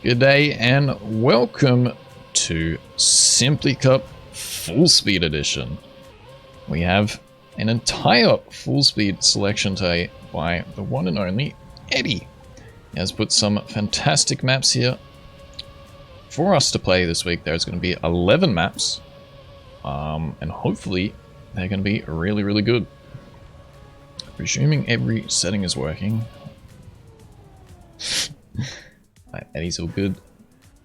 Good day and welcome to simplycup Fullspeed edition. We have an entire Fullspeed selection today by the one and only Eddie. He has put some fantastic maps here for us to play this week. There's going to be 11 maps, and hopefully they're going to be really good. Presuming every setting is working. Eddie's all good.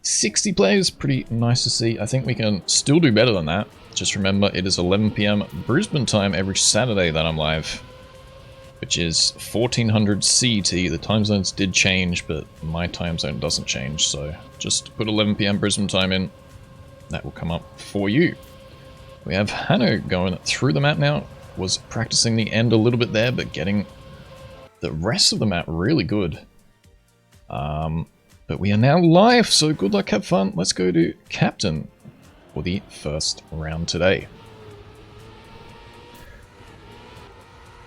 60 players, pretty nice to see. I think we can still do better than that. Just remember, it is 11 PM Brisbane time every Saturday that I'm live, which is 1400 CET. The time zones did change, but my time zone doesn't change, so just put 11 PM Brisbane time in. That will come up for you. We have Hanno going through the map now. Was practicing the end a little bit there, but getting the rest of the map really good. But we are now live, so good luck, have fun. Let's go to Captain for the first round today.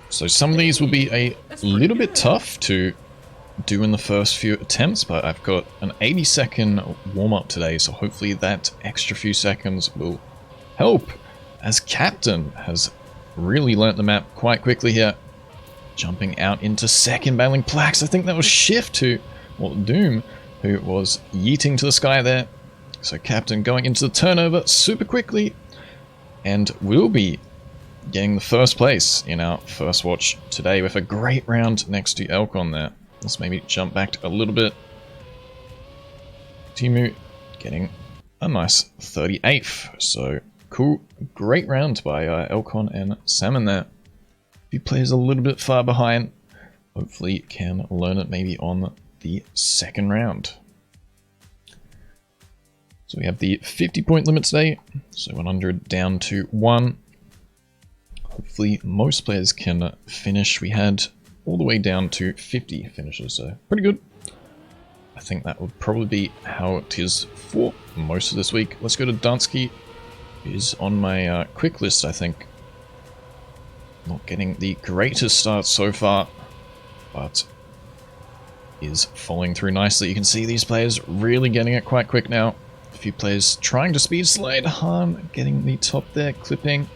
So some of these will be a little bit tough to do in the first few attempts, but I've got an 80-second warm-up today, so hopefully that extra few seconds will help, as Captain has really learnt the map quite quickly here. Jumping out into second, battling Plax. I think that was Shift who, well, Doom, who was yeeting to the sky there. So Captain going into the turnover super quickly, and will be getting the first place in our first watch today with a great round next to Elcon there. Let's maybe jump back a little bit. Timu getting a nice 38th. So cool, great round by Elcon and Salmon there. He plays a little bit far behind. Hopefully can learn it maybe on the second round. So we have the 50-point limit today, so 100 down to 1. Hopefully most players can finish. We had all the way down to 50 finishes, so pretty good. I think that would probably be how it is for most of this week. Let's go to Dansky. Is on my quick list, I think. Not getting the greatest start so far, but is following through nicely. You can see these players really getting it quite quick now. A few players trying to speed slide. Han getting the top there, clipping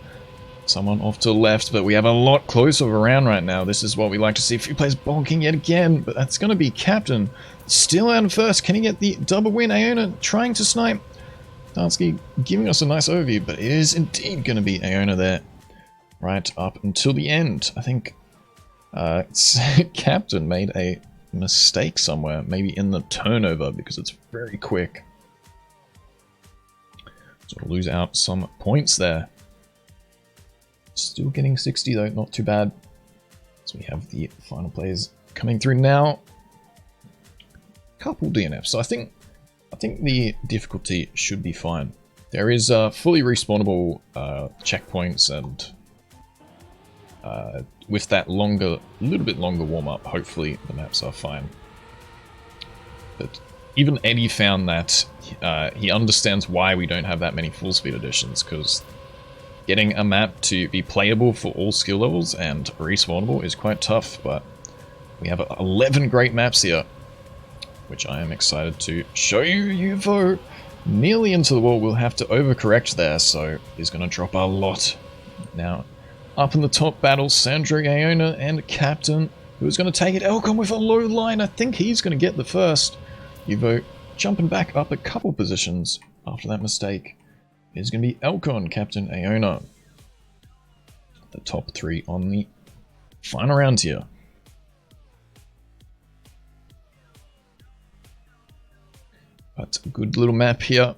someone off to the left, but we have a lot closer of a round right now. This is what we like to see. A few players bonking yet again, but that's going to be Captain. Still out in first. Can he get the double win? Iona trying to snipe. Dansky giving us a nice overview, but it is indeed going to be Iona there right up until the end. I think Captain made a mistake somewhere, maybe in the turnover, because it's very quick. So we'll lose out some points there. Still getting 60 though, not too bad. So we have the final players coming through now. Couple DNFs, so I think the difficulty should be fine. There is fully respawnable checkpoints, and with that little bit longer warm-up, hopefully the maps are fine. But even Eddie found that he understands why we don't have that many full-speed editions, because getting a map to be playable for all skill levels and respawnable is quite tough, but we have 11 great maps here, which I am excited to show you. UFO nearly into the wall. We'll have to overcorrect there, so he's going to drop a lot. Now, up in the top battle, Sandro, Iona, and Captain, who's going to take it. Elcon with a low line. I think he's going to get the first. UFO jumping back up a couple positions after that mistake. It's going to be Elcon, Captain, Iona. The top three on the final round here. But a good little map here.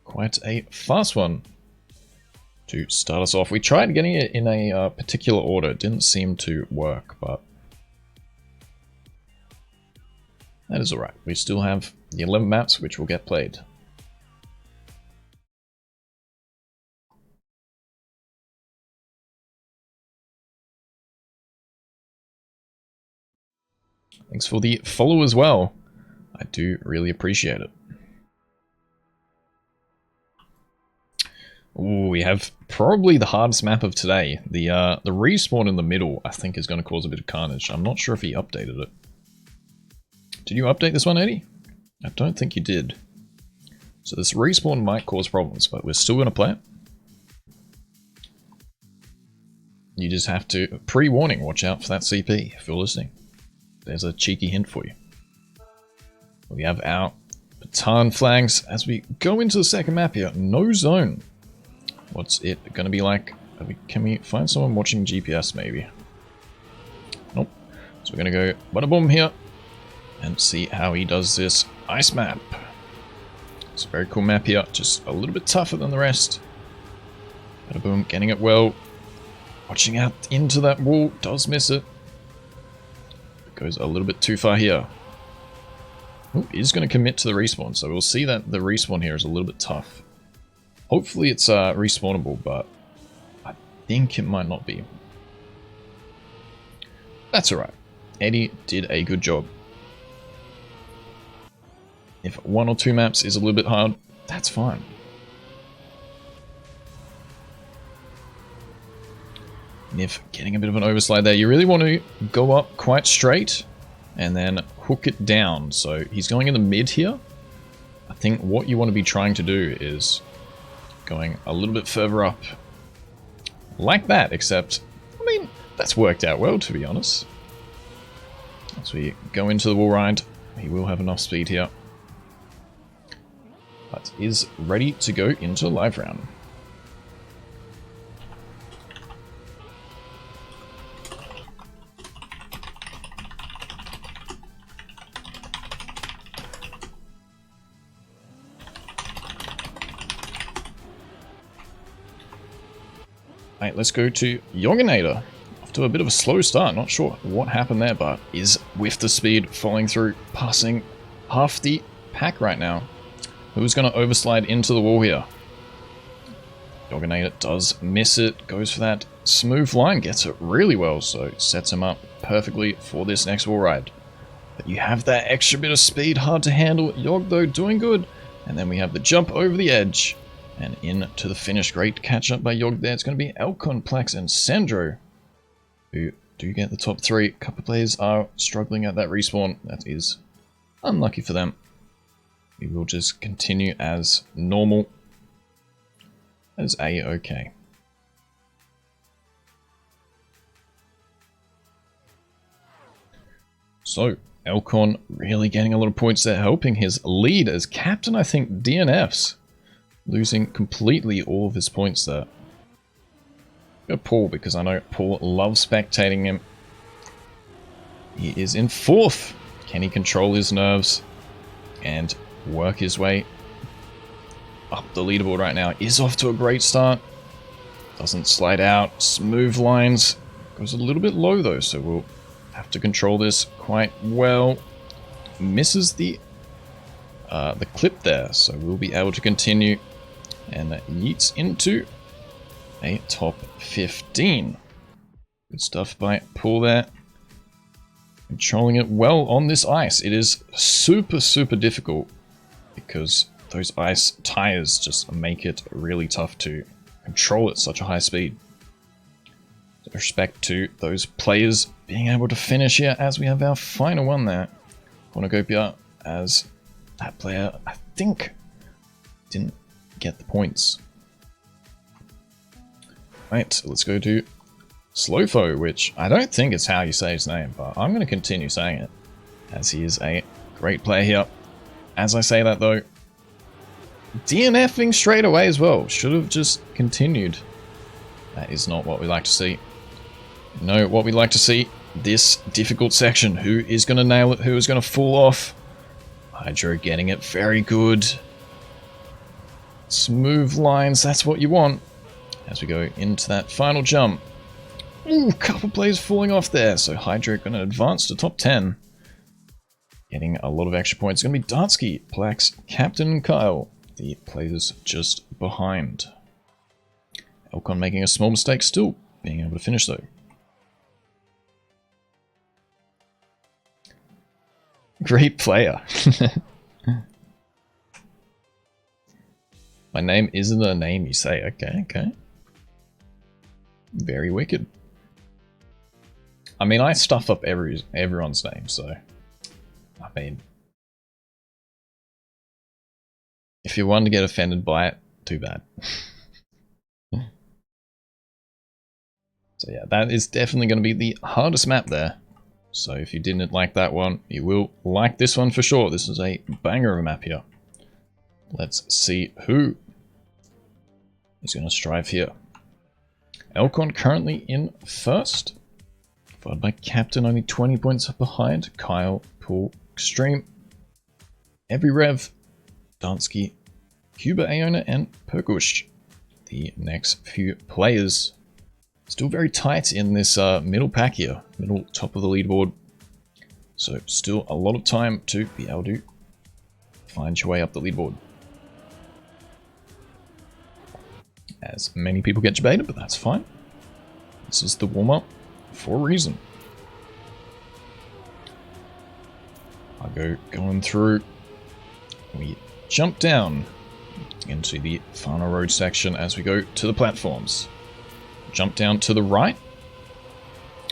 Quite a fast one to start us off. We tried getting it in a particular order. It didn't seem to work, but that is alright. We still have the 11 maps which will get played. Thanks for the follow as well. I do really appreciate it. Ooh, we have probably the hardest map of today. The respawn in the middle, I think, is going to cause a bit of carnage. I'm not sure if he updated it. Did you update this one, Eddie? I don't think you did. So this respawn might cause problems, but we're still going to play it. You just have to, pre-warning, watch out for that CP if you're listening. There's a cheeky hint for you. We have our baton flags as we go into the second map here. No zone. What's it going to be like? Can we find someone watching GPS maybe? Nope. So we're going to go bada boom here and see how he does this ice map. It's a very cool map here, just a little bit tougher than the rest. Bada boom, getting it well. Watching out into that wall, does miss it. Goes a little bit too far here. Oh, he's going to commit to the respawn, so we'll see that the respawn here is a little bit tough. Hopefully it's respawnable, but I think it might not be. That's alright. Eddie did a good job. If one or two maps is a little bit hard, that's fine. And if getting a bit of an overslide there, you really want to go up quite straight and then hook it down. So he's going in the mid here. I think what you want to be trying to do is going a little bit further up. Like that, except, I mean, that's worked out well, to be honest. As we go into the wall ride, he will have enough speed here. But is ready to go into live round. Right, let's go to Yoginator. Off to a bit of a slow start, not sure what happened there, but is with the speed following through, passing half the pack right now. Who's going to overslide into the wall here? Yoginator does miss it, goes for that smooth line, gets it really well, so sets him up perfectly for this next wall ride. But you have that extra bit of speed, hard to handle. Yog, though, doing good. And then we have the jump over the edge. And into the finish. Great catch up by Yog there. It's going to be Elcon, Plex, and Sandro who do get the top three. A couple of players are struggling at that respawn. That is unlucky for them. We will just continue as normal. That is A-okay. So, Elcon really getting a lot of points there, helping his lead as captain, I think, DNFs. Losing completely all of his points there. Go Paul, because I know Paul loves spectating him. He is in fourth. Can he control his nerves and work his way up the leaderboard right now? Is off to a great start. Doesn't slide out. Smooth lines. Goes a little bit low though, so we'll have to control this quite well. Misses the clip there, so we'll be able to continue. And that yeets into a top 15. Good stuff by Paul there. Controlling it well on this ice. It is super, super difficult because those ice tires just make it really tough to control at such a high speed. With respect to those players being able to finish here as we have our final one there. Cornucopia as that player, I think, didn't get the points. Right, so let's go to Slowfo, which I don't think is how you say his name, but I'm going to continue saying it, as he is a great player here. As I say that though, DNFing straight away as well. Should have just continued. That is not what we like to see. No, what we like to see, this difficult section. Who is going to nail it? Who is going to fall off? Hydro getting it very good. Smooth lines, that's what you want. As we go into that final jump. Ooh, couple players falling off there. So Hydro going to advance to top 10. Getting a lot of extra points. It's going to be Dartsky, Plex, Captain, and Kyle. The players just behind. Elcon making a small mistake still. Being able to finish though. Great player. My name isn't a name you say. Okay, okay. Very wicked. I mean, I stuff up everyone's name, so... I mean... if you're one to get offended by it, too bad. So yeah, that is definitely going to be the hardest map there. So if you didn't like that one, you will like this one for sure. This is a banger of a map here. Let's see who is going to strive here. Elcon currently in first, followed by Captain, only 20 points up behind. Kyle, Pool, Extreme, Every Rev, Dansky, Cuba Aona, and Perkush. The next few players. Still very tight in this middle pack here, middle top of the leaderboard. So still a lot of time to be able to find your way up the leaderboard. As many people get debated, but that's fine. This is the warm-up for a reason. I'll go going through. We jump down into the final road section as we go to the platforms. Jump down to the right.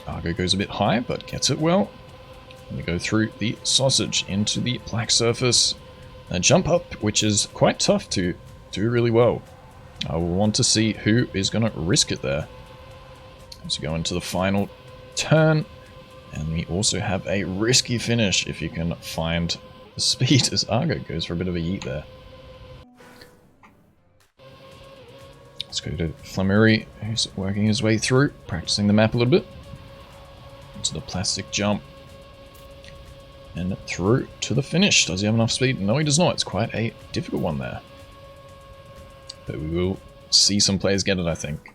Argo goes a bit high, but gets it well. And we go through the sausage into the black surface. And jump up, which is quite tough to do really well. I will want to see who is going to risk it there. As we go into the final turn. And we also have a risky finish if you can find the speed, as Argo goes for a bit of a yeet there. Let's go to Flamuri, who's working his way through, practicing the map a little bit. Into the plastic jump. And through to the finish. Does he have enough speed? No, he does not. It's quite a difficult one there. But we will see some players get it, I think.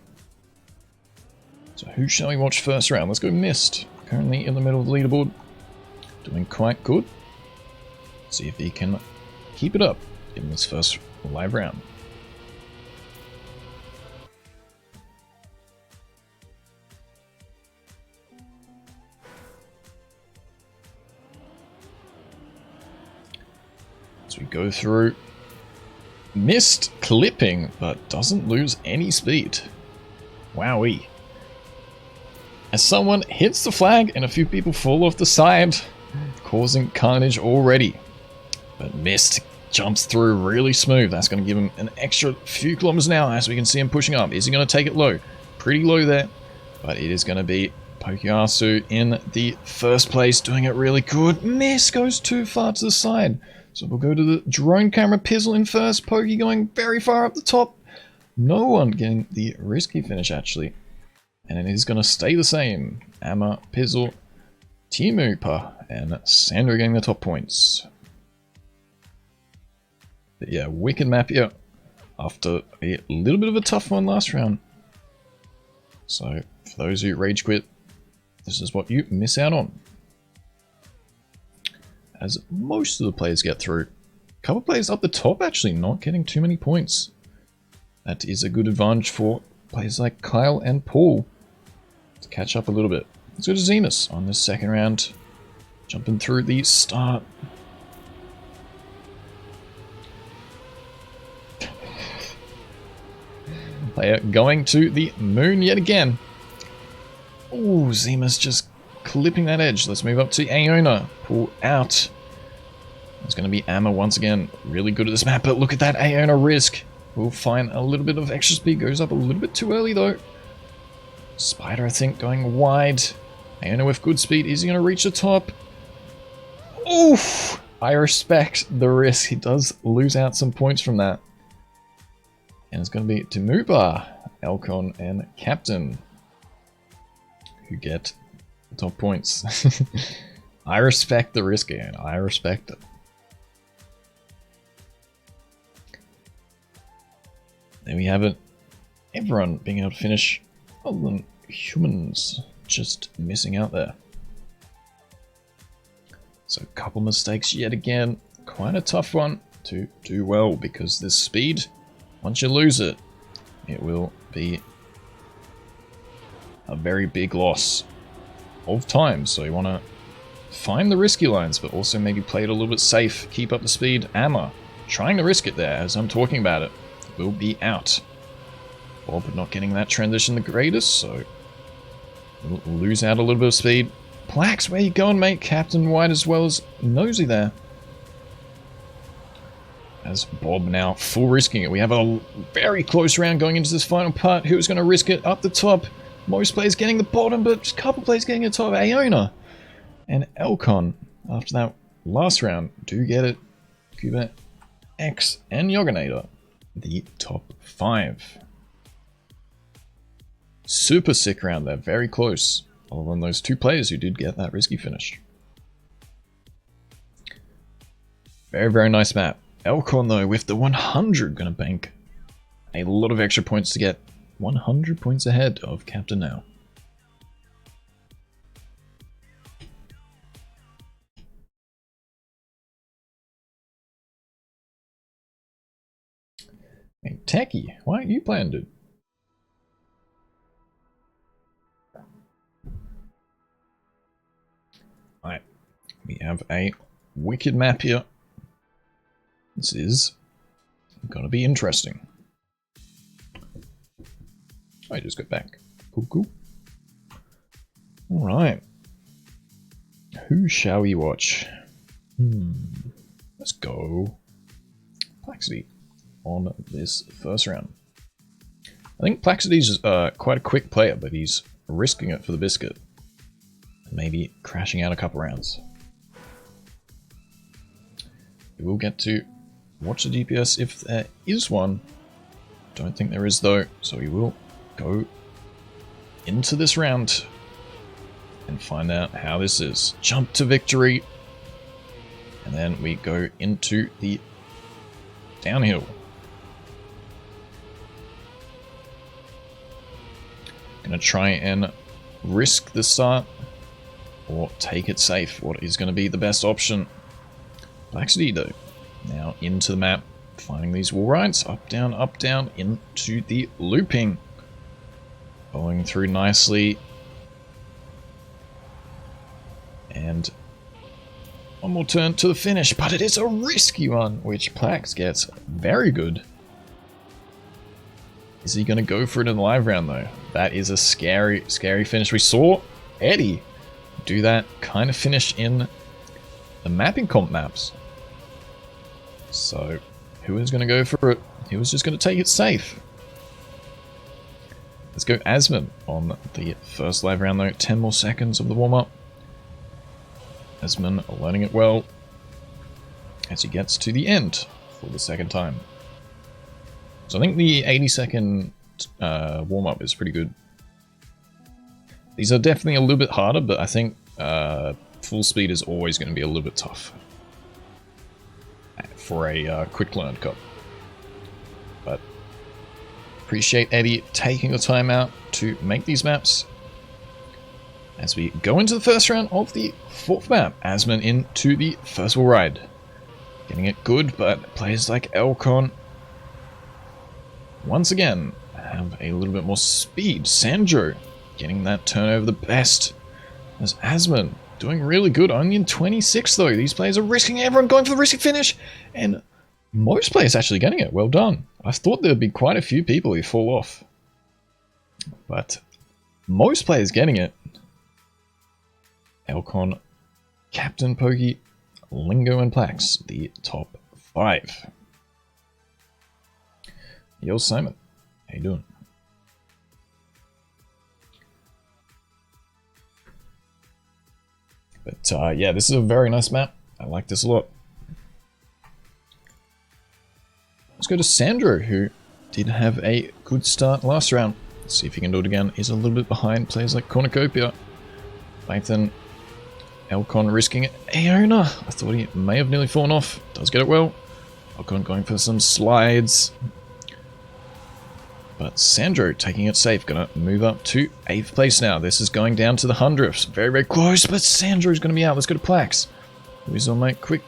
So who shall we watch first round? Let's go Mist. Currently in the middle of the leaderboard. Doing quite good. See if he can keep it up in this first live round. As we go through, Mist clipping, but doesn't lose any speed. Wowee. As someone hits the flag and a few people fall off the side, causing carnage already. But Mist jumps through really smooth. That's going to give him an extra few kilometers now as we can see him pushing up. Is he going to take it low? Pretty low there, but it is going to be Pokiasu in the first place, doing it really good. Mist goes too far to the side. So we'll go to the drone camera. Pizzle in first. Pokey going very far up the top. No one getting the risky finish, actually. And it is going to stay the same. Amma, Pizzle, Timupa, and Sandra getting the top points. But yeah, wicked map here. After a little bit of a tough one last round. So, for those who rage quit, this is what you miss out on. As most of the players get through. A couple players up the top actually not getting too many points. That is a good advantage for players like Kyle and Paul to catch up a little bit. Let's go to Zemus on this second round. Jumping through the start. Player going to the moon yet again. Ooh, Zemus just clipping that edge. Let's move up to Aona. Pull out. It's going to be Amma once again. Really good at this map, but look at that Aona risk. We'll find a little bit of extra speed. Goes up a little bit too early though. Spider, I think, going wide. Aona with good speed. Is he going to reach the top? Oof! I respect the risk. He does lose out some points from that. And it's going to be Timupa, Elcon, and Captain who get the top points. I respect the risk again. I respect it. There we have it. Everyone being able to finish, other than humans just missing out there. So a couple mistakes yet again. Quite a tough one to do well because this speed, once you lose it, it will be a very big loss of time. So you want to find the risky lines, but also maybe play it a little bit safe. Keep up the speed. Amma trying to risk it there as I'm talking about it. Will be out. Bob not getting that transition the greatest, so we'll lose out a little bit of speed. Plax, where you going, mate? Captain White as well as Nosy there. as Bob now full risking it. We have a very close round going into this final part. Who's going to risk it up the top? Most players getting the bottom, but just a couple players getting the top. Aona and Elcon, after that last round, do get it. Cuba, X, and Yoganator, the top 5. Super sick round there, very close. Other than those 2 players who did get that risky finish. Very, very nice map. Elcon, though, with the 100, going to bank a lot of extra points to get 100 points ahead of Captain now. Hey, Techie, why aren't you playing, dude? Alright, we have a wicked map here. This is gonna be interesting. I just got back. Cool, cool. Alright. Who shall we watch? Let's go Plaxity on this first round. I think Plaxity's quite a quick player, but he's risking it for the biscuit. Maybe crashing out a couple rounds. We will get to watch the DPS if there is one. Don't think there is though, so we will go into this round and find out how this is. Jump to victory, and then we go into the downhill. Gonna try and risk the start or take it safe. What is going to be the best option? Plaxity though, now into the map, finding these wall rides, up, down, into the looping. Following through nicely. And one more turn to the finish, but it is a risky one, which Plax gets very good. Is he going to go for it in the live round though? That is a scary, scary finish. We saw Eddie do that kind of finish in the mapping comp maps. So, who is going to go for it? He was just going to take it safe. Let's go Asmon on the first live round though. 10 more seconds of the warm-up. Asmon learning it well as he gets to the end for the second time. So I think the 80-second warm-up is pretty good. These are definitely a little bit harder, but I think full speed is always going to be a little bit tough for a quick learn cup. But appreciate Eddie taking the time out to make these maps. As we go into the first round of the 4th map, Asmon into the first wall ride. Getting it good, but players like Elcon once again have a little bit more speed. Sandro getting that turnover the best. As Asmon doing really good, only in 26 though. These players are risking, everyone going for the risky finish, and most players actually getting it. Well done. I thought there would be quite a few people who fall off, but most players getting it. Elcon, Captain Pokey, Lingo, and Plax, the top 5. Yo, Simon, how you doing? But yeah, this is a very nice map. I like this a lot. Let's go to Sandro, who did have a good start last round. Let's see if he can do it again. He's a little bit behind players like Cornucopia. Python, Elcon risking it. Aona, I thought he may have nearly fallen off. Does get it well. Elcon going for some slides. But Sandro taking it safe, gonna move up to 8th place now. This is going down to the 100th. Very, very close, but Sandro's gonna be out. Let's go to Plax, who's on my quick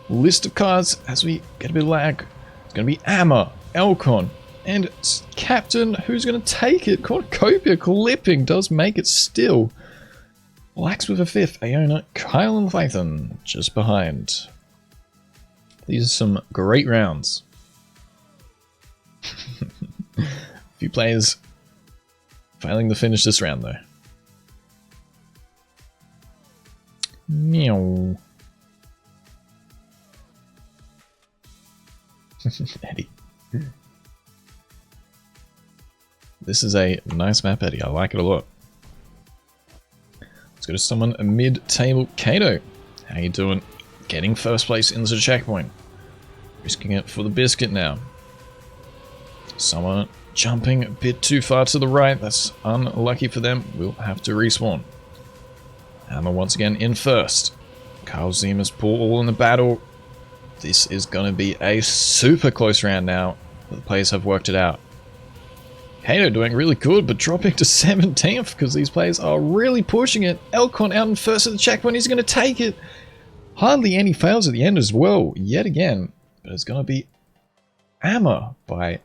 list of cards as we get a bit of lag. It's gonna be Amma, Elcon, and Captain, who's gonna take it. Cornucopia clipping does make it still. Plax with a 5th. Aona, Kyle, and Python just behind. These are some great rounds. A few players failing to finish this round though. Meow. Eddie. This is a nice map, Eddie. I like it a lot. Let's go to someone mid-table. Kato, how you doing? Getting first place into the checkpoint. Risking it for the biscuit now. Someone jumping a bit too far to the right. That's unlucky for them. We'll have to respawn. Hammer once again in first. Carl Zemas pull all in the battle. This is going to be a super close round now. The players have worked it out. Kato doing really good, but dropping to 17th because these players are really pushing it. Elcon out in first at the checkpoint. He's going to take it. Hardly any fails at the end as well, yet again. But it's going to be Hammer by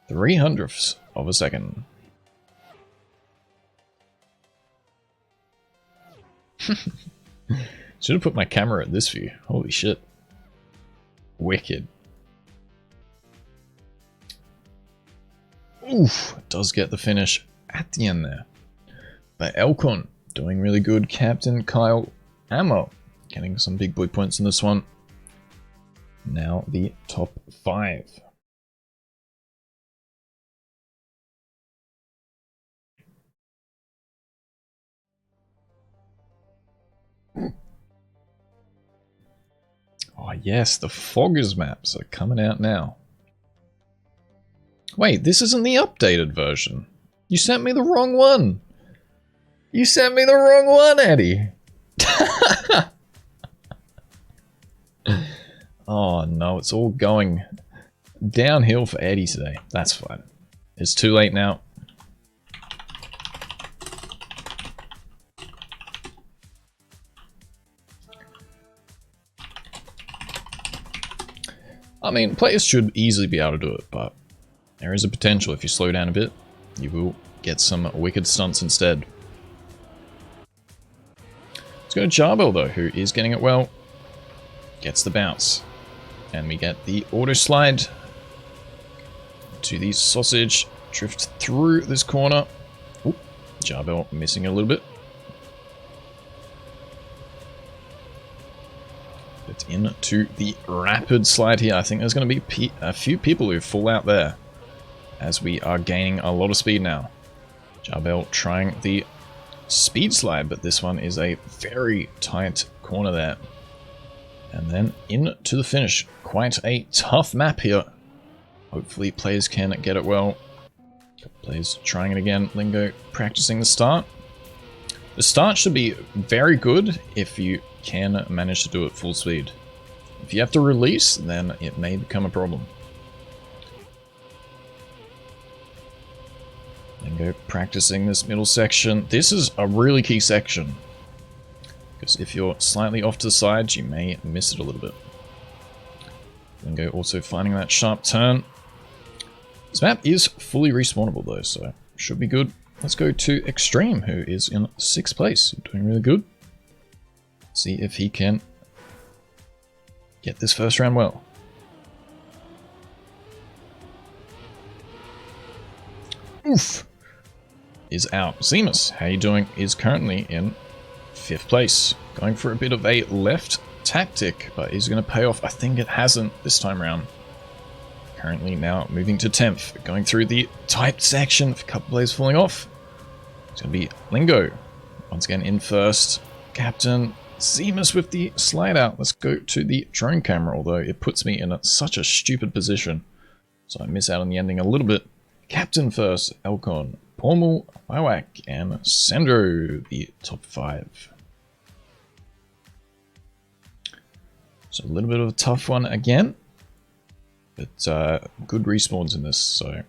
0.03 of a second. Should have put my camera at this view. Holy shit. Wicked. Oof, does get the finish at the end there. But Elcon doing really good. Captain Kyle Ammo getting some big boy points in this one. Now the top 5. Oh yes, the Foggers maps are coming out now. Wait, this isn't the updated version. You sent me the wrong one. You sent me the wrong one, Eddie. Oh no, it's all going downhill for Eddie today. That's fine. It's too late now. I mean, players should easily be able to do it, but there is a potential if you slow down a bit, you will get some wicked stunts instead. Let's go to Jarbel though, who is getting it well. Gets the bounce. And we get the auto slide to the sausage. Drift through this corner. Oop, Jarbel missing a little bit. But into the rapid slide here. I think there's going to be a few people who fall out there, as we are gaining a lot of speed now. Jarbel trying the speed slide, but this one is a very tight corner there. And then into the finish. Quite a tough map here. Hopefully players can get it well. Players trying it again. Lingo practicing the start. The start should be very good if you can manage to do it full speed. If you have to release, then it may become a problem. Lingo practicing this middle section. This is a really key section, because if you're slightly off to the side, you may miss it a little bit. Lingo also finding that sharp turn. This map is fully respawnable though, so should be good. Let's go to Extreme, who is in 6th place, doing really good. See if he can get this first round well. Oof! Is out. Zemas, how you doing? Is currently in 5th place. Going for a bit of a left tactic, but is going to pay off. I think it hasn't this time around. Currently now moving to 10th. Going through the tight section. A couple players falling off. It's going to be Lingo. Once again in first. Captain Zemas with the slide out. Let's go to the drone camera, although it puts me in such a stupid position. So I miss out on the ending a little bit. Captain first. Elcon, Pormal, Wawak, and Sandro, the top 5. So a little bit of a tough one again, but good respawns in this, so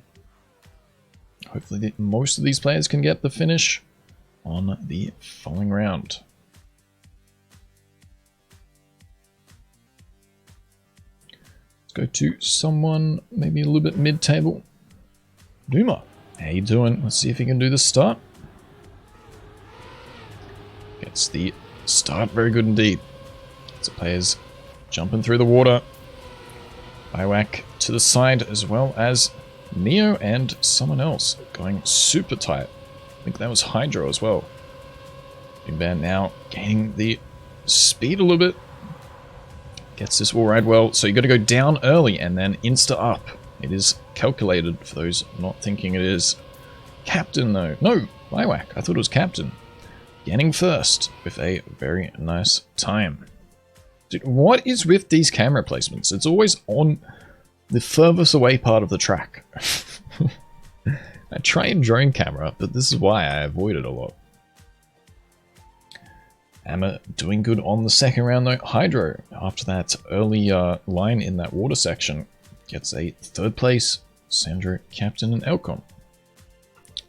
hopefully most of these players can get the finish on the following round. Let's go to someone maybe a little bit mid-table. Duma, how you doing? Let's see if he can do the start. Gets the start very good indeed. So players jumping through the water. Iwak to the side, as well as Neo and someone else going super tight. I think that was Hydro as well. Big Band now gaining the speed a little bit. Gets this wall ride well. So you got to go down early and then insta up. It is calculated for those not thinking it is. Captain though. No, Biwak. I thought it was Captain. Getting first with a very nice time. Dude, what is with these camera placements? It's always on the furthest away part of the track. I try and drone camera, but this is why I avoid it a lot. Emma doing good on the second round though. Hydro, after that early line in that water section, gets a third place. Sandro, Captain, and Elcon.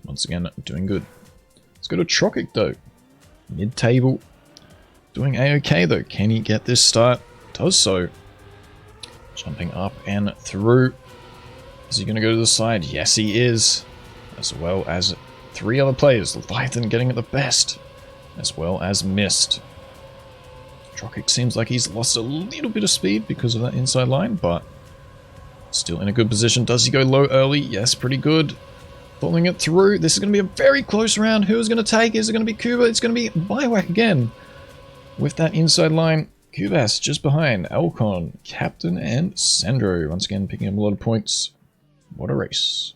Once again, doing good. Let's go to Trokic though. Mid-table. Doing a-okay though. Can he get this start? Does so. Jumping up and through. Is he going to go to the side? Yes, he is. As well as 3 other players. Leviathan getting it the best. As well as Mist. Trokic seems like he's lost a little bit of speed because of that inside line, but still in a good position. Does he go low early? Yes, pretty good. Following it through. This is going to be a very close round. Who's going to take? Is it going to be Kuba? It's going to be Biwak again. With that inside line, Kubas just behind. Elcon, Captain, and Sandro. Once again, picking up a lot of points. What a race.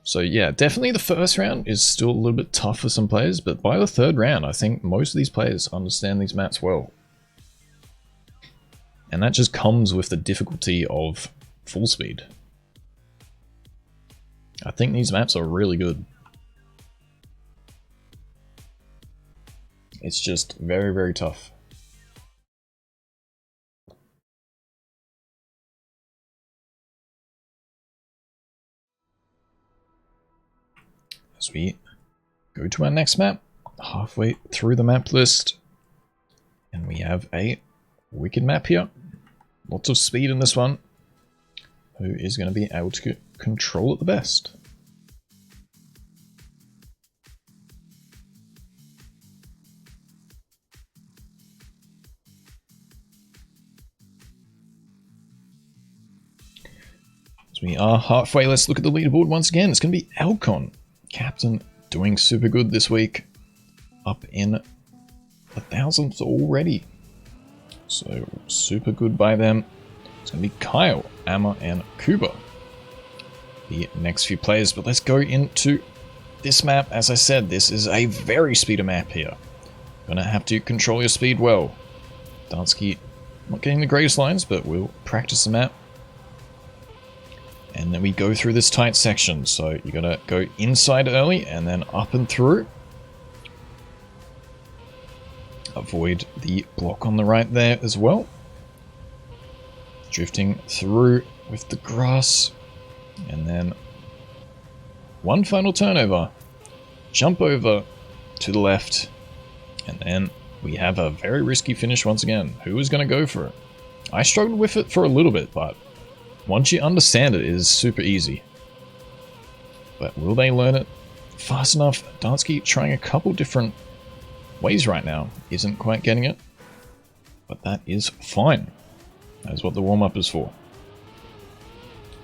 So yeah, definitely the first round is still a little bit tough for some players, but by the third round, I think most of these players understand these maps well. And that just comes with the difficulty of Fullspeed. I think these maps are really good. It's just very, very tough. As we go to our next map, halfway through the map list, and we have a wicked map here. Lots of speed in this one. Who is going to be able to control it the best? As we are halfway, let's look at the leaderboard once again. It's going to be Elcon. Captain doing super good this week. Up in 1,000th already. So super good by them. It's going to be Kyle, Amma, and Kuba. The next few players, but let's go into this map. As I said, this is a very speedy map here. Gonna have to control your speed well. Dansky not getting the greatest lines, but we'll practice the map. And then we go through this tight section, so you gotta go inside early and then up and through. Avoid the block on the right there as well. Drifting through with the grass. And then one final turnover. Jump over to the left. And then we have a very risky finish once again. Who is going to go for it? I struggled with it for a little bit, but once you understand it, it is super easy. But will they learn it fast enough? Dansky trying a couple different ways right now. Isn't quite getting it. But that is fine. That is what the warm-up is for.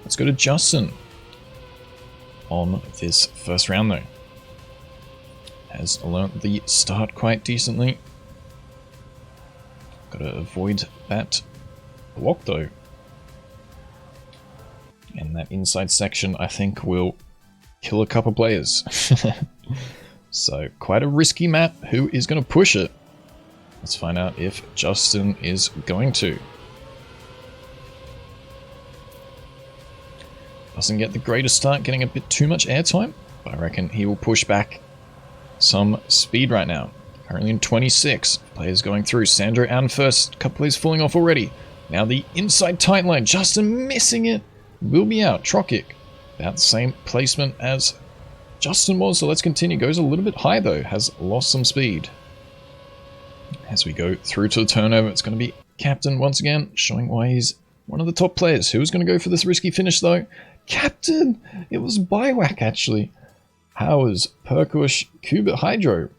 Let's go to Justin on this first round though. Has learnt the start quite decently. Gotta avoid that block though. And that inside section, I think, will kill a couple players. So, quite a risky map. Who is going to push it? Let's find out if Justin is going to. Doesn't get the greatest start, getting a bit too much airtime. But I reckon he will push back some speed right now. Currently in 26. Players going through. Sandro out first. Couple players falling off already. Now the inside tight line. Justin missing it. Will be out. Trokic. About the same placement as Justin was, so let's continue. Goes a little bit high though. Has lost some speed. As we go through to the turnover, it's going to be Captain once again, showing why he's one of the top players. Who's going to go for this risky finish though? Captain! It was Biwak actually. Howers, Perkush, Kuba, Hydro.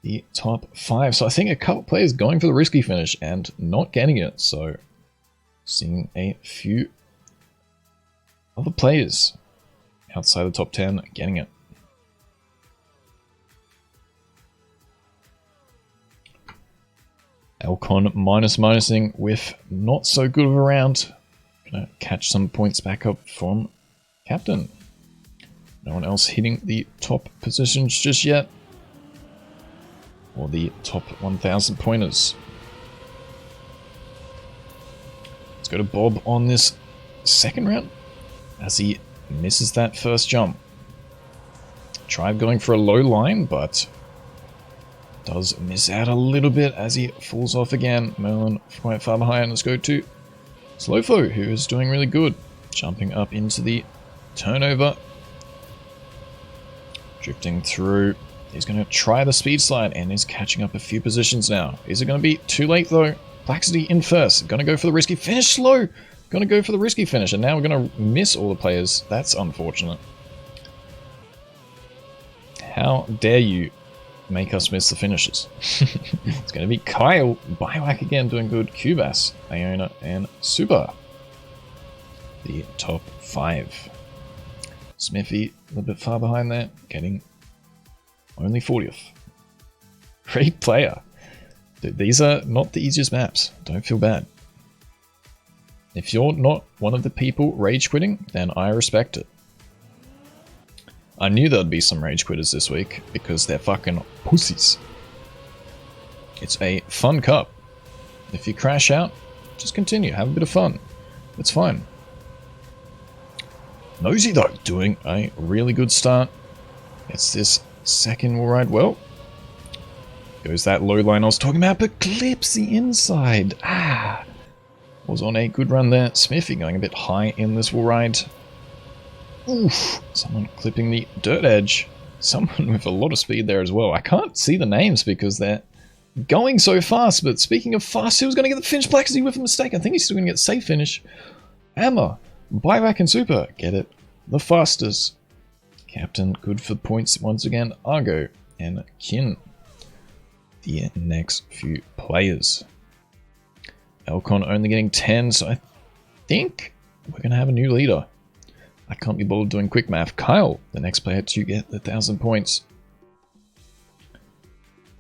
The top 5. So I think a couple players going for the risky finish and not getting it. So seeing a few other players outside the top 10 getting it. Elcon minusing with not so good of a round. Gonna catch some points back up from Captain. No one else hitting the top positions just yet. Or the top 1,000 pointers. Let's go to Bob on this second round as he misses that first jump. Tried going for a low line, but does miss out a little bit as he falls off again. Merlin quite far behind. Let's go to Slowfo, who is doing really good. Jumping up into the turnover. Drifting through. He's going to try the speed slide and is catching up a few positions now. Is it going to be too late though? Plaxity in first. Going to go for the risky finish. Slow. Going to go for the risky finish. And now we're going to miss all the players. That's unfortunate. How dare you make us miss the finishes? It's going to be Kyle, Biowak again doing good, Cubas, Iona, and Super. The top 5. Smithy a little bit far behind there, getting only 40th. Great player. Dude, these are not the easiest maps. Don't feel bad. If you're not one of the people rage quitting, then I respect it. I knew there'd be some rage quitters this week because they're fucking pussies. It's a fun cup. If you crash out, just continue, have a bit of fun. It's fine. Nosy though, doing a really good start. It's this second will ride well. Goes that low line I was talking about, but clips the inside. Was on a good run there. Smithy going a bit high in this will ride. Oof, someone clipping the dirt edge. Someone with a lot of speed there as well. I can't see the names because they're going so fast, but speaking of fast, who's going to get the finish? Plaxity with a mistake. I think he's still going to get safe finish. Hammer, Buyback and Super get it the fastest. Captain, good for points once again. Argo and Kin, the next few players. Elcon only getting 10, so I think we're going to have a new leader. I can't be bothered doing quick math. Kyle, the next player to get the 1,000 points.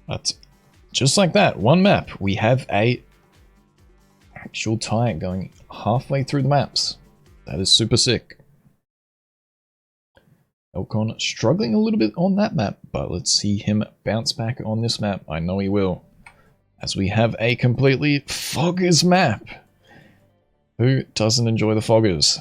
But just like that, one map, we have a actual tie going halfway through the maps. That is super sick. Elcon struggling a little bit on that map, but let's see him bounce back on this map. I know he will. As we have a completely foggers map. Who doesn't enjoy the foggers?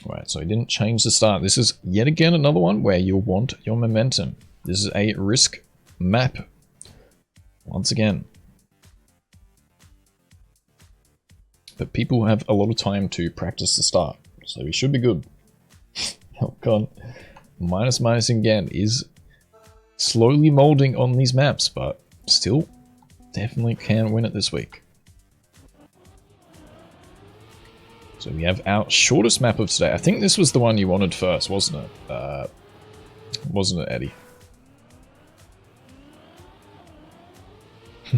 Right, so he didn't change the start. This is yet again another one where you'll want your momentum. This is a risk map. Once again. But people have a lot of time to practice the start, so we should be good. Elcon minus again is slowly molding on these maps, but still definitely can win it this week. So we have our shortest map of today. I think this was the one you wanted first, wasn't it? Wasn't it, Eddie?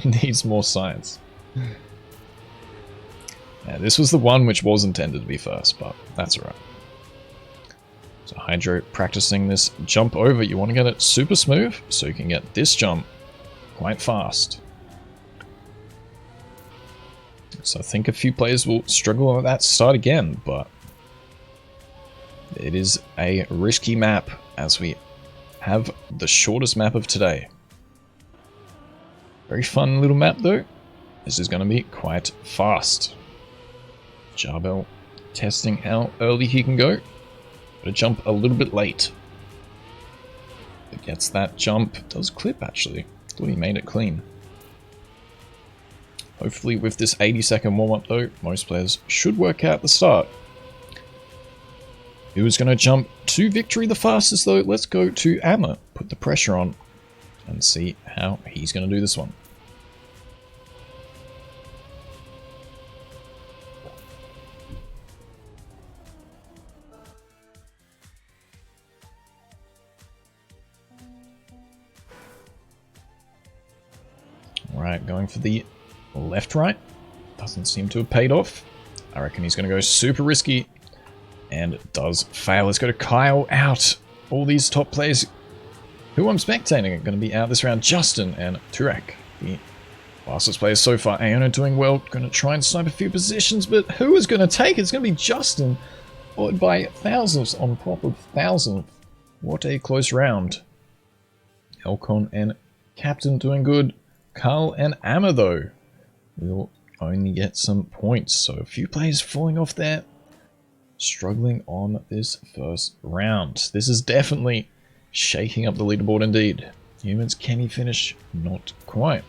Needs more science. Yeah, this was the one which was intended to be first, but that's alright. So Hydro practicing this jump over. You want to get it super smooth, so you can get this jump quite fast. So I think a few players will struggle with that start again, but it is a risky map as we have the shortest map of today. Very fun little map though. This is going to be quite fast. Jarbel testing how early he can go. But a jump a little bit late. But gets that jump. Does clip actually. Thought he made it clean. Hopefully with this 80-second warm-up though, most players should work out the start. Who is going to jump to victory the fastest though? Let's go to Amma. Put the pressure on and see how he's going to do this one. Alright, going for the left-right. Doesn't seem to have paid off. I reckon he's going to go super risky. And it does fail. Let's go to Kyle out. All these top players who I'm spectating are going to be out this round. Justin and Turek, the fastest players so far. Aona doing well, going to try and snipe a few positions, but who is going to take it? It's going to be Justin, followed by Thousandth on top of Thousandth. What a close round. Elcon and Captain doing good. Carl and Amma, though, will only get some points. So a few players falling off there, struggling on this first round. This is definitely shaking up the leaderboard indeed. Humans, can he finish? Not quite.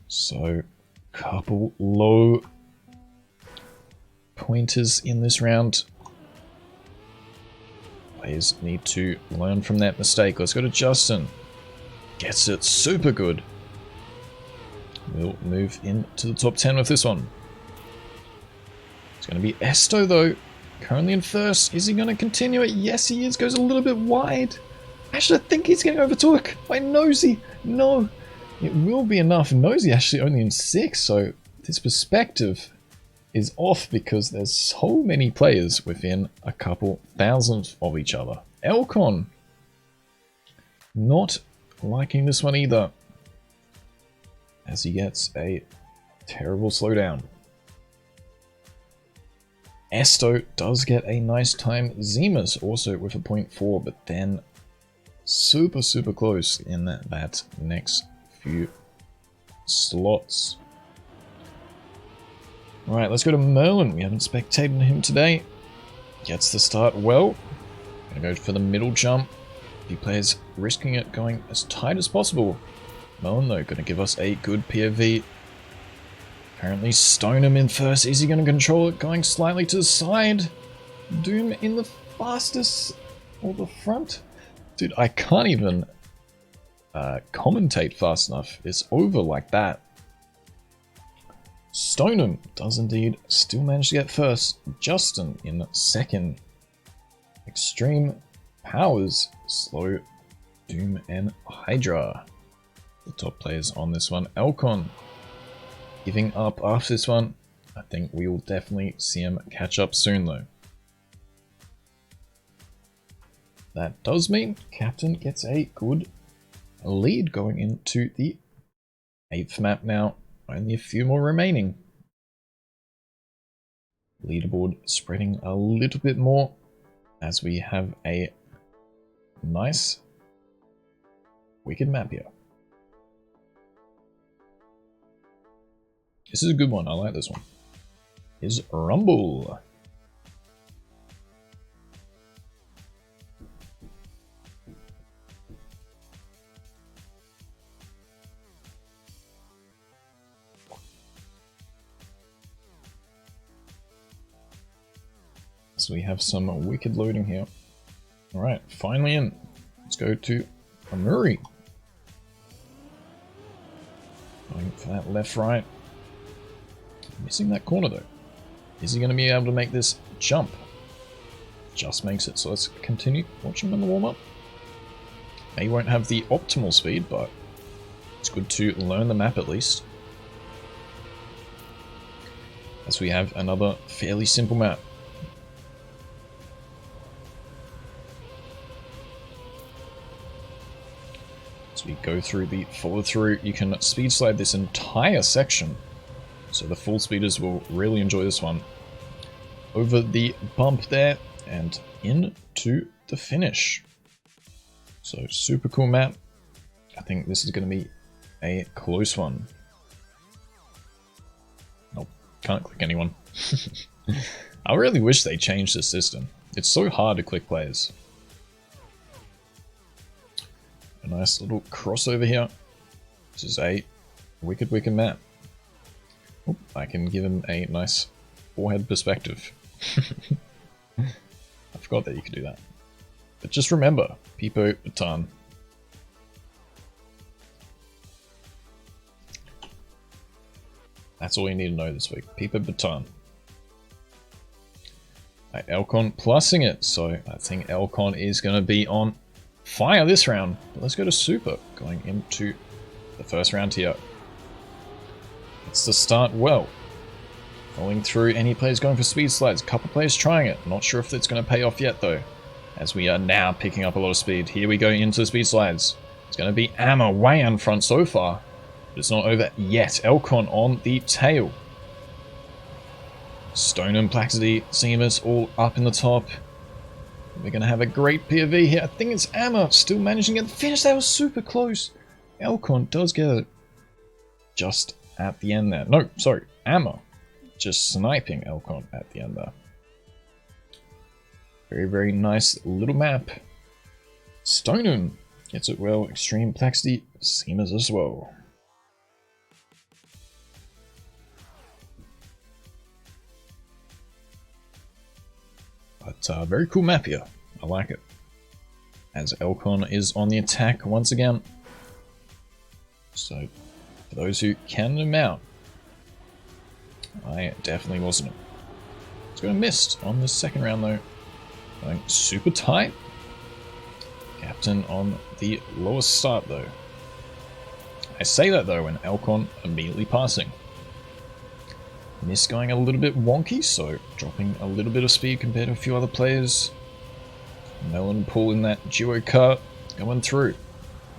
So, couple low pointers in this round. Players need to learn from that mistake. Let's go to Justin. Gets it super good. We'll move into the top 10 with this one. It's going to be Esto though. Currently in first. Is he going to continue it? Yes, he is. Goes a little bit wide. Actually, I think he's getting overtook by Nosy. No. It will be enough. Nosy actually only in 6, so this perspective is off because there's so many players within a couple thousand of each other. Elcon not liking this one either, as he gets a terrible slowdown. Esto does get a nice time. Zemus also with a 0.4, but then super close in that next few slots. Alright, let's go to Merlin. We haven't spectated him today. Gets the start well. Gonna go for the middle jump. He plays risking it going as tight as possible. Merlin though, gonna give us a good POV. Apparently Stoneham in first. Is he gonna control it? Going slightly to the side. Doom in the fastest or the front. Dude, I can't even commentate fast enough. It's over like that. Stoneham does indeed still manage to get first. Justin in second. Extreme Powers, Slow, Doom, and Hydra. The top players on this one. Elcon giving up after this one. I think we will definitely see him catch up soon though. That does mean Captain gets a good lead going into the 8th map now. Only a few more remaining. Leaderboard spreading a little bit more as we have a nice wicked map here. This is a good one. I like this one. Is Rumble. So we have some wicked loading here. Alright, finally in. Let's go to Amuri. Going for that left, right. Missing that corner though. Is he going to be able to make this jump? Just makes it. So let's continue watching him in the warm-up. He won't have the optimal speed, but it's good to learn the map at least. As we have another fairly simple map. We go through the follow through. You can speed slide this entire section, so the full speeders will really enjoy this one. Over the bump there and into the finish. So super cool map. I think this is going to be a close one. Nope, can't click anyone. I really wish they changed the system. It's so hard to click players. A nice little crossover here. This is a wicked map. Oop, I can give him a nice forehead perspective. I forgot that you could do that. But just remember, Pipo Baton. That's all you need to know this week. Pipo Baton. Elcon plussing it, so I think Elcon is going to be on fire this round. But let's go to Super, going into the first round here. It's to start well. Following through, any players going for speed slides. A couple players trying it. Not sure if it's going to pay off yet though. as we are now picking up a lot of speed. Here we go into the speed slides. It's going to be Amma way in front so far, but it's not over yet. Elcon on the tail. Stone and Plaxity, Seamus all up in the top. We're going to have a great POV here. I think it's Amma still managing to get the finish. That was super close. Elcon does get it just at the end there. No, sorry, Amma just sniping Elcon at the end there. Very, very nice little map. Stoneham gets it well. Extreme Plaxity, Seamus as well. But very cool map here. I like it. As Elcon is on the attack once again. So, for those who can him out, I definitely wasn't. It's going to miss on the second round though. Going super tight. Captain on the lowest start though. I say that though when Elcon immediately passing. Miss going a little bit wonky, so dropping a little bit of speed compared to a few other players. Melon pulling that duo car going through.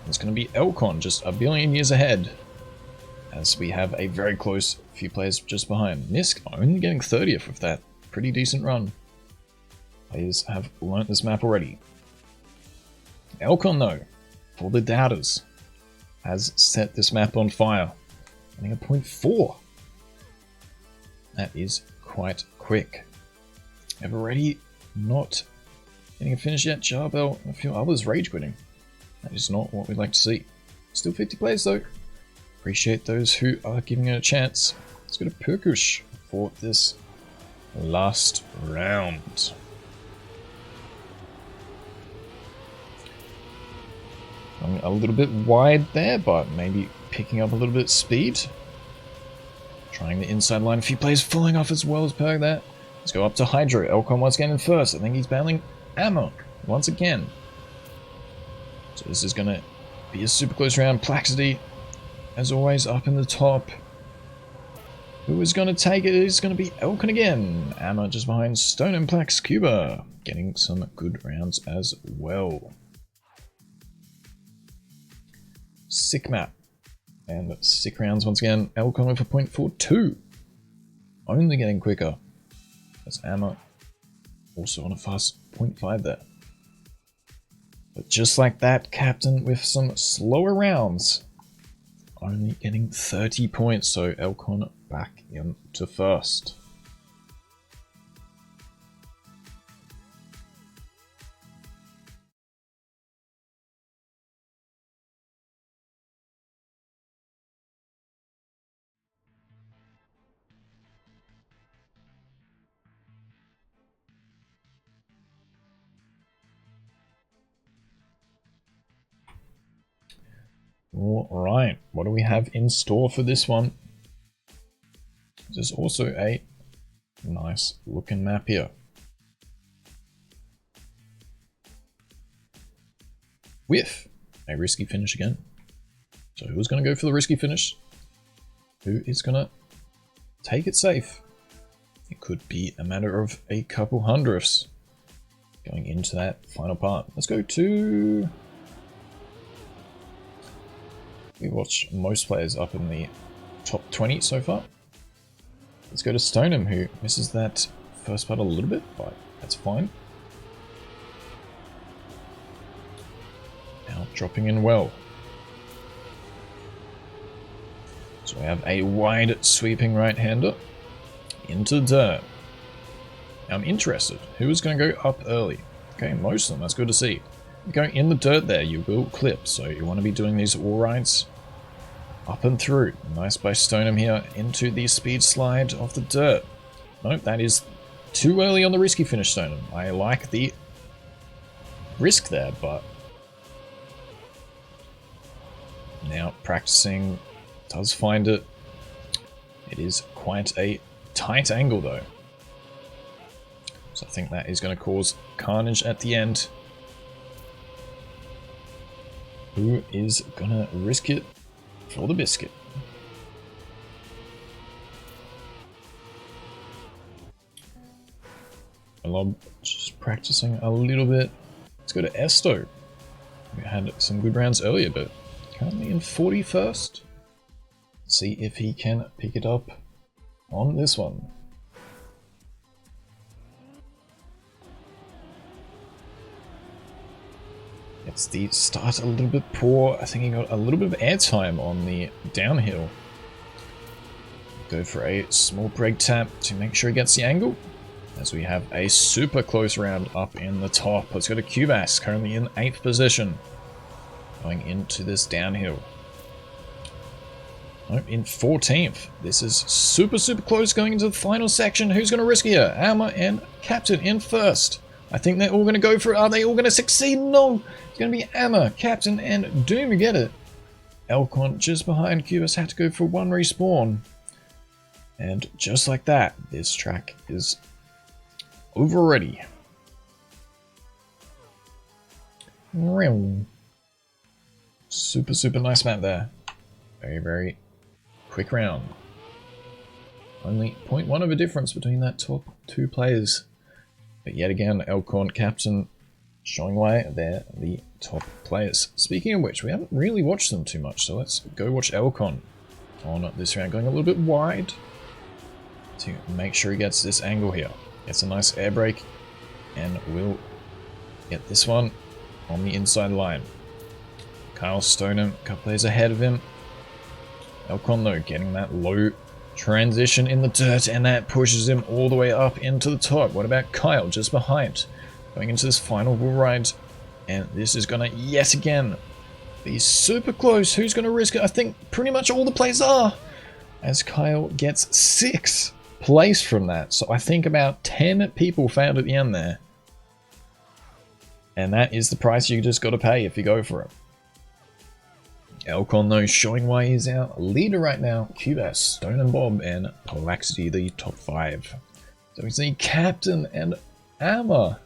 It's going to be Elcon just a billion years ahead, as we have a very close few players just behind. Nisk only getting 30th with that pretty decent run. Players have learnt this map already. Elcon though, for the doubters, has set this map on fire. Getting a 0.4. That is quite quick. Ever ready? Not getting a finish yet. Jarbel and a few others rage quitting. That is not what we'd like to see. Still 50 players though. Appreciate those who are giving it a chance. Let's go to Perkush for this last round. Going a little bit wide there, but maybe picking up a little bit of speed. Trying the inside line. A few players falling off as well as Perk there. Let's go up to Hydro. Elcon once again in first. I think he's battling Ammo once again. So this is going to be a super close round. Plaxity, as always, up in the top. Who is going to take it? It's going to be Elcon again. Amma just behind Stone and Plax Cuba. Getting some good rounds as well. Sick map. And sick rounds once again. Elcon with a 0.42. Only getting quicker. That's Amma. Also on a fast 0.5 there. But just like that, Captain with some slower rounds. Only getting 30 points, so Elcon back into first. Alright, what do we have in store for this one? This is also a nice looking map here. With a risky finish again. So who's going to go for the risky finish? Who is going to take it safe? It could be a matter of a couple hundredths going into that final part. Let's go to... We watch most players up in the top 20 so far. Let's go to Stoneham, who misses that first part a little bit, but that's fine. Now dropping in well. So we have a wide sweeping right-hander into dirt. Now I'm interested. Who is going to go up early? Okay, most of them. That's good to see. Going in the dirt there, you will clip, so you want to be doing these wall rides up and through. Nice by Stoneham here into the speed slide of the dirt. Nope, that is too early on the risky finish, Stoneham. I like the risk there, but now practicing does find it. It is quite a tight angle though. So I think that is going to cause carnage at the end. Who is gonna risk it for the biscuit? Lob just practicing a little bit Let's go to Esto. We had some good rounds earlier, but currently in 41st. See if he can pick it up on this one. It's the start a little bit poor. I think he got a little bit of airtime on the downhill. Go for a small brake tap to make sure he gets the angle. As we have a super close round up in the top. Let's go to Cubas, currently in 8th position. Going into this downhill. Nope, in 14th. This is super close going into the final section. Who's going to risk here? Alma and Captain in first. I think they're all going to go for it. Are they all going to succeed? No! It's going to be Amma, Captain, and Doom to get it. Elcon just behind Cubas had to go for one respawn. And just like that, this track is over already. Super nice map there. Very quick round. Only 0.1 of a difference between that top two players. But yet again, Elcon, Captain, showing why they're the top players. Speaking of which, we haven't really watched them too much, so let's go watch Elcon on this round, going a little bit wide to make sure he gets this angle here. Gets a nice air brake, and we'll get this one on the inside line. Kyle Stoneham, a couple players ahead of him. Elcon though, getting that low transition in the dirt, and that pushes him all the way up into the top. What about Kyle just behind? Going into this final bull ride, and this is gonna yet again be super close. Who's gonna risk it? I think pretty much all the players are, as Kyle gets 6th place from that. So I think about 10 people failed at the end there. And that is the price you just gotta pay if you go for it. Elcon though showing why he's our leader right now. Cubas, Stone and Bob, and Polaxity the top 5. So we see Captain and Amma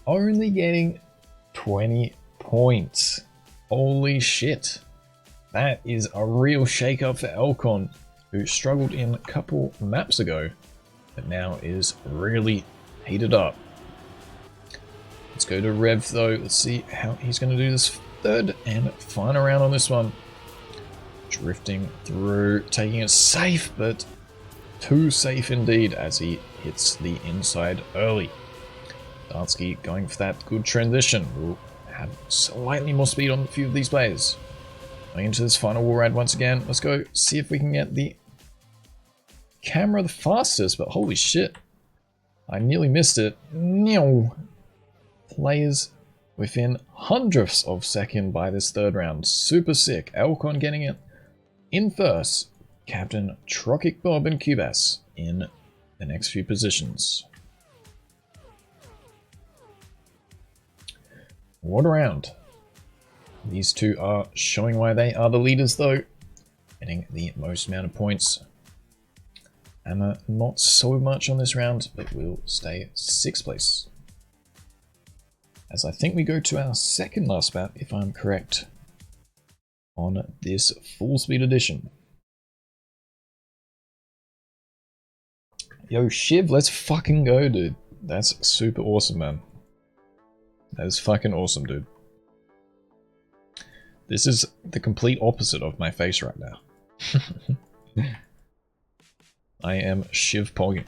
only getting 20 points. Holy shit. That is a real shake-up for Elcon, who struggled in a couple maps ago, but now is really heated up. Let's go to Rev though. Let's see how he's going to do this third and final round on this one. Drifting through, taking it safe, but too safe indeed as he hits the inside early. Dansky going for that good transition. We'll have slightly more speed on a few of these players. Going into this final wall ride once again. Let's go see if we can get the camera the fastest, but holy shit. I nearly missed it. No. Players within hundredths of second by this third round. Super sick. Elcon getting it in first. Captain Trokic Bob and Cubas in the next few positions. What a round. These two are showing why they are the leaders though. Getting the most amount of points. Amma not so much on this round, but will stay 6th place. As I think we go to our second last map, if I'm correct, on this Fullspeed edition. Yo, Shiv, let's fucking go, dude. That's super awesome, man. That is fucking awesome, dude. This is the complete opposite of my face right now. I am Shiv pogging.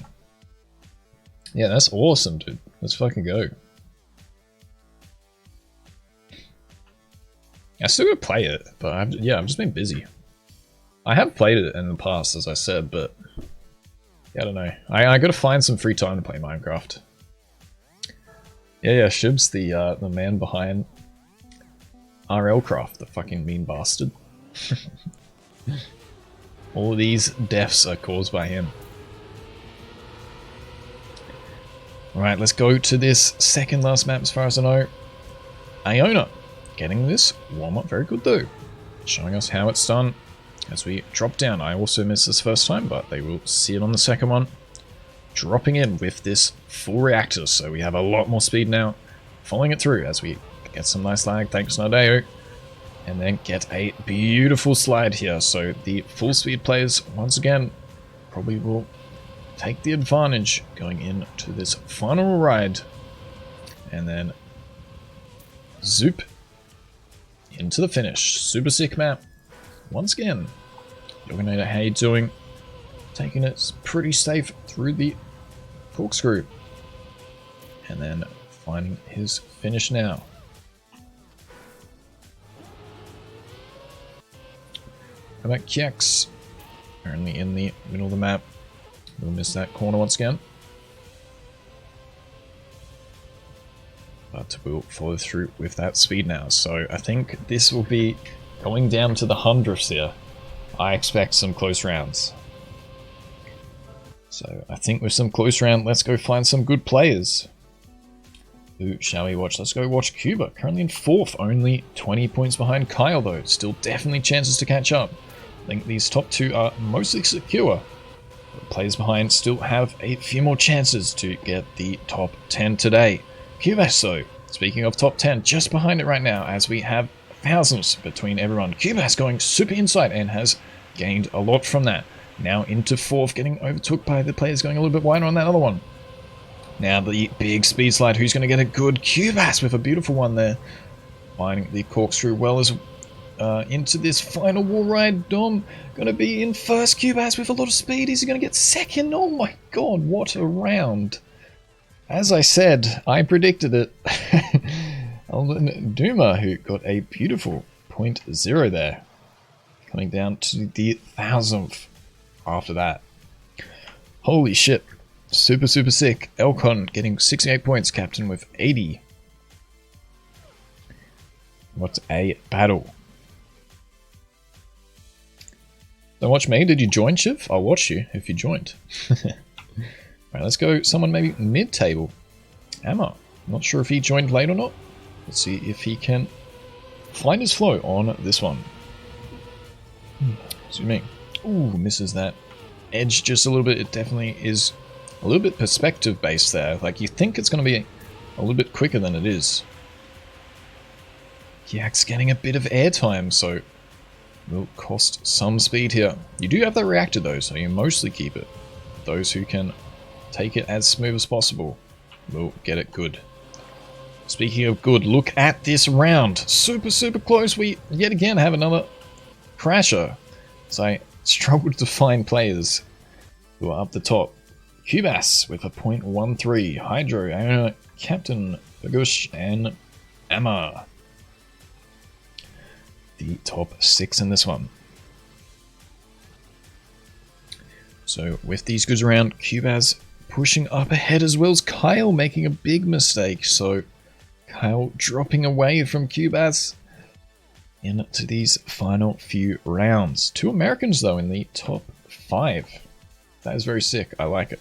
Yeah, that's awesome, dude. Let's fucking go. I still gotta play it, but I've just been busy. I have played it in the past, as I said, but yeah, I don't know. I gotta find some free time to play Minecraft. Yeah, Shib's the man behind RLcraft, the fucking mean bastard. All of these deaths are caused by him. Alright, let's go to this second last map as far as I know. Iona. Getting this warm-up very good though. Showing us how it's done as we drop down. I also missed this first time, but they will see it on the second one. Dropping in with this full reactor, so we have a lot more speed now. Following it through as we get some nice lag, thanks Nadeo. And then get a beautiful slide here. So the full speed players, once again, probably will take the advantage going into this final ride. And then zoop into the finish. Super sick map. Once again, Yogginator, how you doing? Taking it pretty safe through the corkscrew. And then finding his finish now. How about Kiex? Only in the middle of the map. We'll miss that corner once again. But we'll follow through with that speed now. So I think this will be going down to the hundredths here. I expect some close rounds. So I think with some close round, let's go find some good players. Who shall we watch? Let's go watch Cuba. Currently in 4th, only 20 points behind Kyle though. Still definitely chances to catch up. I think these top 2 are mostly secure. The players behind still have a few more chances to get the top 10 today. Cubas though, speaking of top 10, just behind it right now as we have thousands between everyone. Cubas going super inside and has gained a lot from that. Now into 4th, getting overtook by the players going a little bit wider on that other one. Now the big speed slide, who's going to get a good Cubas with a beautiful one there. Finding the corkscrew well as into this final wall ride. Dom going to be in 1st. Cubas with a lot of speed. Is he going to get 2nd? Oh my god, what a round. As I said, I predicted it. Alden Duma, who got a beautiful 0.0 there. Coming down to the 1000th after that. Holy shit. Super, super sick. Elcon getting 68 points. Captain with 80. What a battle. Don't watch me. Did you join, Shiv? I'll watch you if you joined. Alright, let's go someone maybe mid-table. Emma. Not sure if he joined late or not. Let's see if he can find his flow on this one. Excuse me. Ooh, misses that edge just a little bit. It definitely is a little bit perspective based there. Like you think it's going to be a little bit quicker than it is. Yak's getting a bit of airtime, so will cost some speed here. You do have the reactor though, so you mostly keep it. Those who can take it as smooth as possible will get it good. Speaking of good, look at this round. Super, super close. We yet again have another crasher. So I struggled to find players who are up the top. Cubas with a 0.13. Hydro, Captain, Bagush, and Emma. The top 6 in this one. So with these goods around, Cubas pushing up ahead as well as Kyle making a big mistake. So Kyle dropping away from Cubas into these final few rounds. 2 Americans though in the top 5. That is very sick. I like it.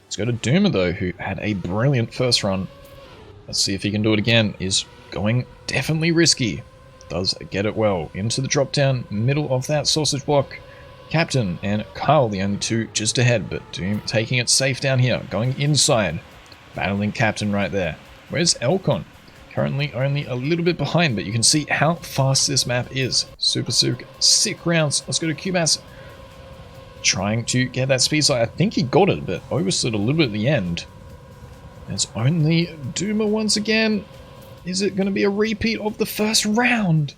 Let's go to Duma though, who had a brilliant first run. Let's see if he can do it again. Is going definitely risky. Does get it well. Into the drop down, middle of that sausage block. Captain and Kyle, the only 2 just ahead, but Doom taking it safe down here. Going inside. Battling Captain right there. Where's Elcon? Currently only a little bit behind, but you can see how fast this map is. Super, super sick rounds. Let's go to Cubas. Trying to get that speed slide. I think he got it, but overstood a little bit at the end. It's only Duma once again. Is it going to be a repeat of the first round?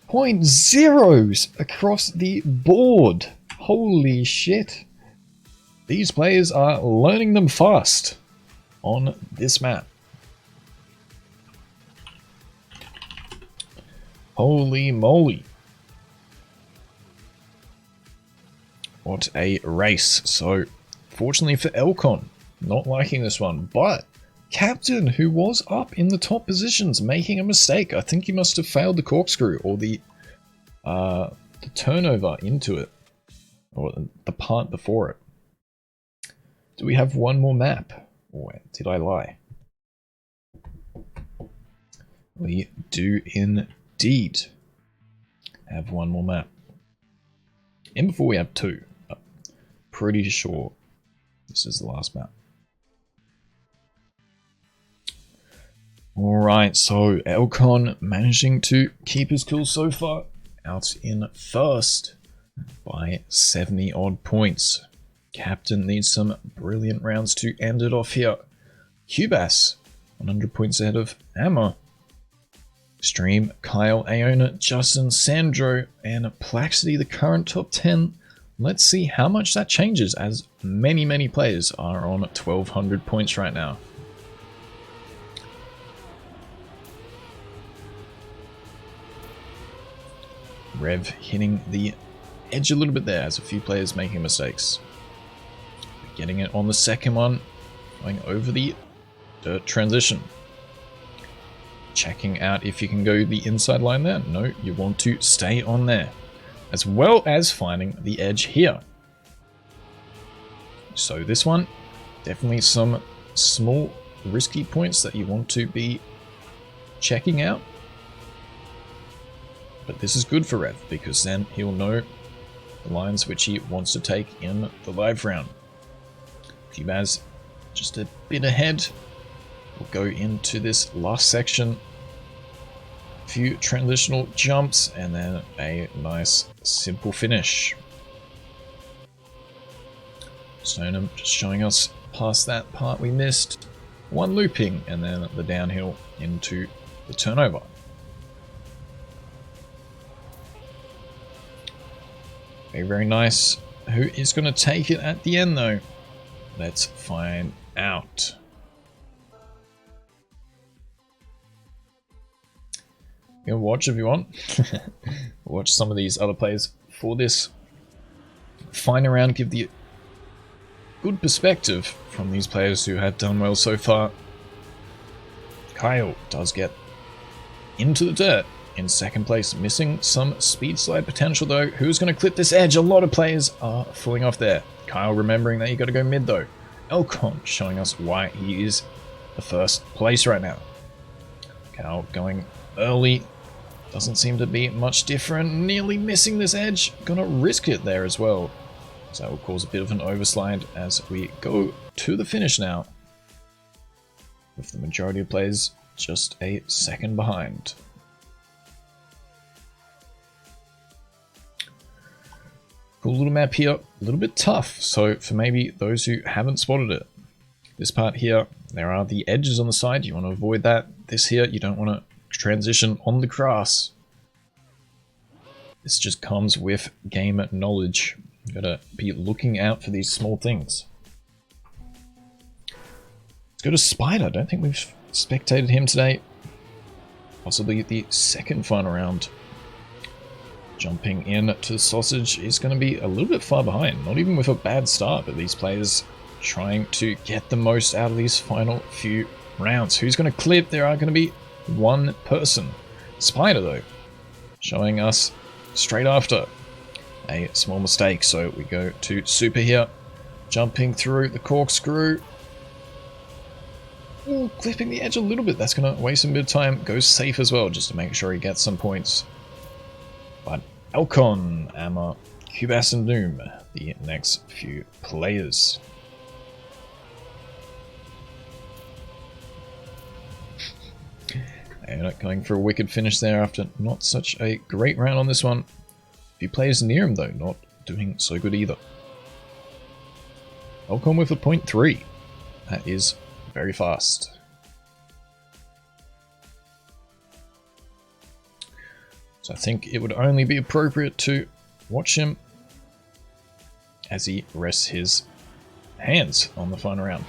0.0s across the board. Holy shit. These players are learning them fast on this map. Holy moly. What a race. So, fortunately for Elcon, not liking this one, but Captain, who was up in the top positions, making a mistake. I think he must have failed the corkscrew or the turnover into it, or the part before it. Do we have one more map? Or did I lie? We do indeed have one more map. And before we have 2. I'm pretty sure this is the last map. Alright, so Elcon managing to keep his cool so far. Out in first by 70 odd points. Captain needs some brilliant rounds to end it off here. Cubas, 100 points ahead of Emma. Extreme, Kyle, Aona, Justin, Sandro, and Plaxity, the current top 10. Let's see how much that changes, as many players are on 1200 points right now. Rev hitting the edge a little bit there, as a few players making mistakes. Getting it on the second one, going over the dirt transition. Checking out if you can go the inside line there. No, you want to stay on there. As well as finding the edge here. So this one, definitely some small risky points that you want to be checking out. But this is good for Rev, because then he'll know the lines which he wants to take in the live round. Cubaz just a bit ahead. We'll go into this last section. A few transitional jumps and then a nice simple finish. Stoneham just showing us past that part we missed. One looping and then the downhill into the turnover. Very nice. Who is going to take it at the end though? Let's find out. You can watch if you want. Watch some of these other players for this final round. Give the good perspective from these players who have done well so far. Kyle does get into the dirt in second place, missing some speed slide potential though. Who's going to clip this edge? A lot of players are falling off there. Kyle remembering that you got to go mid though. Elcon showing us why he is the first place right now. Kyle going early. Doesn't seem to be much different. Nearly missing this edge. Gonna risk it there as well. So that will cause a bit of an overslide as we go to the finish now. With the majority of players just a second behind. Cool little map here. A little bit tough. So for maybe those who haven't spotted it. This part here, there are the edges on the side. You want to avoid that. This here, you don't want to transition on the grass. This just comes with game knowledge. You gotta be looking out for these small things. Let's go to Spider. I don't think we've spectated him today. Possibly the second final round. Jumping in to the sausage is going to be a little bit far behind. Not even with a bad start, but these players trying to get the most out of these final few rounds. Who's going to clip? There are going to be one person. Spider though, showing us straight after a small mistake. So we go to Super here, jumping through the corkscrew. Ooh, clipping the edge a little bit. That's going to waste a bit of time. Goes safe as well, just to make sure he gets some points. But Elcon, Amma, Cubas and Doom, the next few players. And going for a wicked finish there after not such a great round on this one. A few players near him though, not doing so good either. Elcon with a 0.3. That is very fast. So I think it would only be appropriate to watch him as he rests his hands on the final round.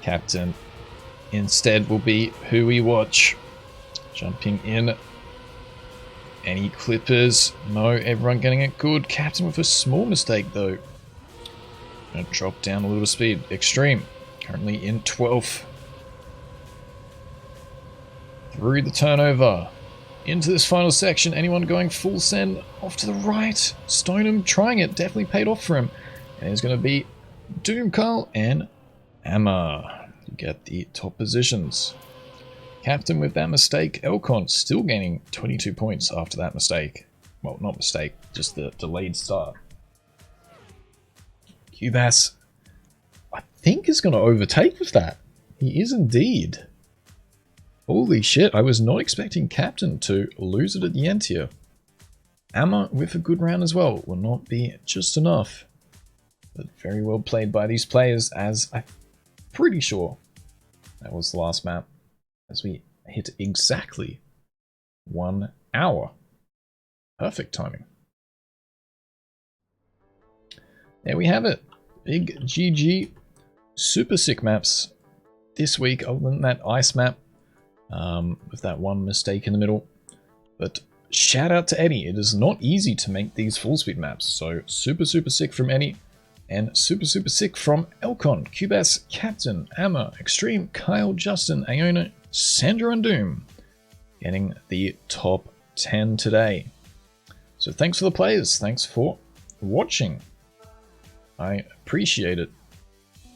Captain instead will be who we watch. Jumping in. Any clippers? No, everyone getting it good. Captain with a small mistake though. Gonna drop down a little speed. Extreme. Currently in 12th. Through the turnover. Into this final section. Anyone going full send off to the right? Stoneham trying it. Definitely paid off for him. And it's going to be Doom, Carl, and Amma to get the top positions. Captain with that mistake. Elcon still gaining 22 points after that mistake. Well, not mistake, just the delayed start. Cubas, I think, is going to overtake with that. He is indeed. Holy shit, I was not expecting Captain to lose it at the end here. Amma with a good round as well will not be just enough. But very well played by these players, as I'm pretty sure That was the last map as we hit exactly 1 hour. Perfect timing. There we have it. Big GG. Super sick maps this week, other than that ice map with that one mistake in the middle. But shout out to Eddie. It is not easy to make these full speed maps. So super sick from Eddie. And super sick from Elcon, Cubas, Captain, Amma, Extreme, Kyle, Justin, Aona, Sandra, and Doom. Getting the top 10 today. So thanks for the players. Thanks for watching. I appreciate it.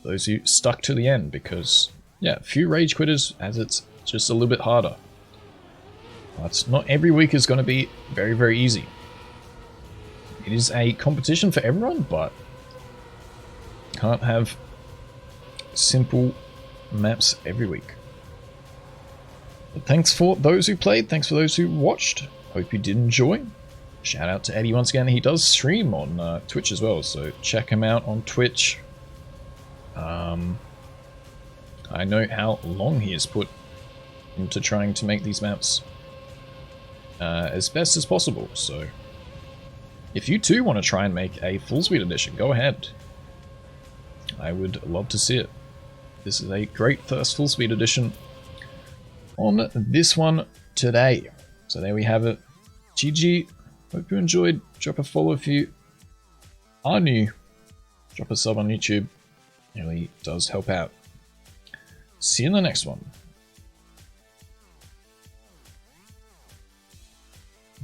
Those who stuck to the end, because, yeah, a few rage quitters, as it's just a little bit harder. But not every week is going to be very easy. It is a competition for everyone, but can't have simple maps every week. But thanks for those who played, thanks for those who watched. Hope you did enjoy. Shout out to Eddie once again. He does stream on Twitch as well, so check him out on Twitch. I know how long he has put into trying to make these maps as best as possible, so if you too want to try and make a full speed edition, go ahead. I would love to see it. This is a great first full speed edition on this one today. So there we have it. GG. Hope you enjoyed. Drop a follow if you are new. Drop a sub on YouTube. It really does help out. See you in the next one.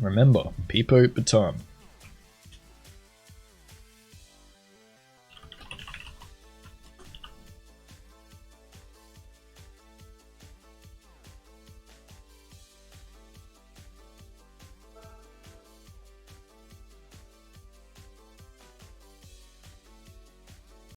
Remember, Pipo Baton.